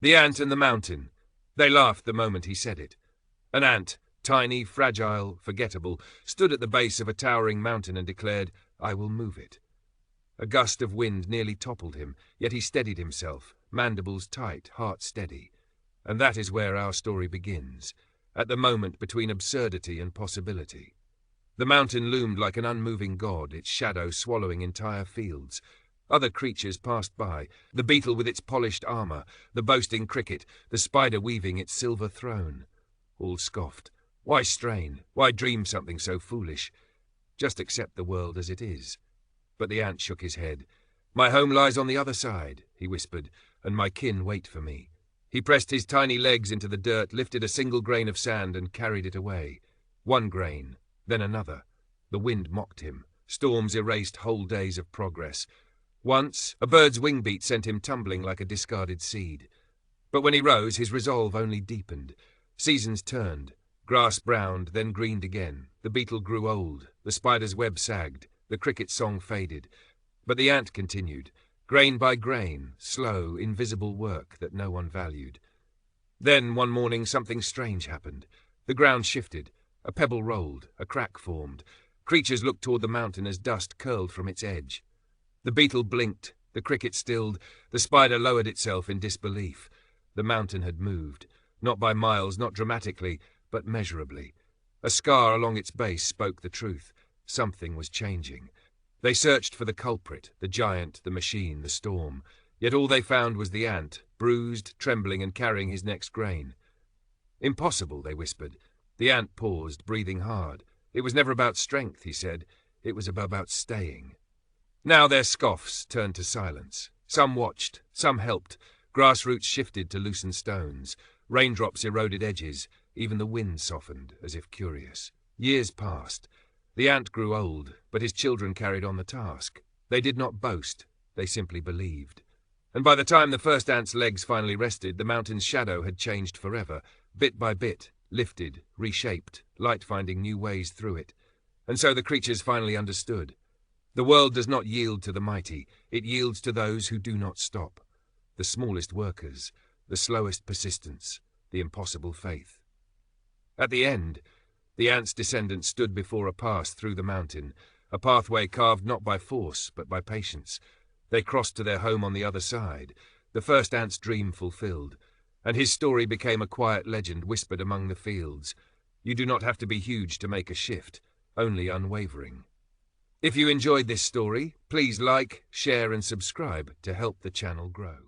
The ant and the mountain. They laughed the moment he said it. An ant, tiny, fragile, forgettable, stood at the base of a towering mountain and declared, "I will move it." A gust of wind nearly toppled him, yet he steadied himself, mandibles tight, heart steady. And that is where our story begins, at the moment between absurdity and possibility. The mountain loomed like an unmoving god, its shadow swallowing entire fields. Other creatures passed by, the beetle with its polished armor, the boasting cricket, the spider weaving its silver throne. All scoffed. Why strain? Why dream something so foolish? Just accept the world as it is. But the ant shook his head. "My home lies on the other side," he whispered, "and my kin wait for me." He pressed his tiny legs into the dirt, lifted a single grain of sand and carried it away. One grain, then another. The wind mocked him. Storms erased whole days of progress. Once, a bird's wing beat sent him tumbling like a discarded seed. But when he rose, his resolve only deepened. Seasons turned. Grass browned, then greened again. The beetle grew old. The spider's web sagged. The cricket's song faded. But the ant continued, grain by grain, slow, invisible work that no one valued. Then, one morning, something strange happened. The ground shifted. A pebble rolled. A crack formed. Creatures looked toward the mountain as dust curled from its edge. The beetle blinked. The cricket stilled. The spider lowered itself in disbelief. The mountain had moved. Not by miles, not dramatically, but measurably. A scar along its base spoke the truth. Something was changing. They searched for the culprit, the giant, the machine, the storm. Yet all they found was the ant, bruised, trembling, and carrying his next grain. "Impossible," they whispered. The ant paused, breathing hard. "It was never about strength," he said. "It was about staying." Now their scoffs turned to silence. Some watched, some helped. Grassroots shifted to loosen stones. Raindrops eroded edges. Even the wind softened, as if curious. Years passed. The ant grew old, but his children carried on the task. They did not boast. They simply believed. And by the time the first ant's legs finally rested, the mountain's shadow had changed forever, bit by bit, lifted, reshaped, light finding new ways through it. And so the creatures finally understood. The world does not yield to the mighty. It yields to those who do not stop. The smallest workers, the slowest persistence, the impossible faith. At the end, the ant's descendants stood before a pass through the mountain, a pathway carved not by force, but by patience. They crossed to their home on the other side, the first ant's dream fulfilled, and his story became a quiet legend whispered among the fields. You do not have to be huge to make a shift, only unwavering. If you enjoyed this story, please like, share, and subscribe to help the channel grow.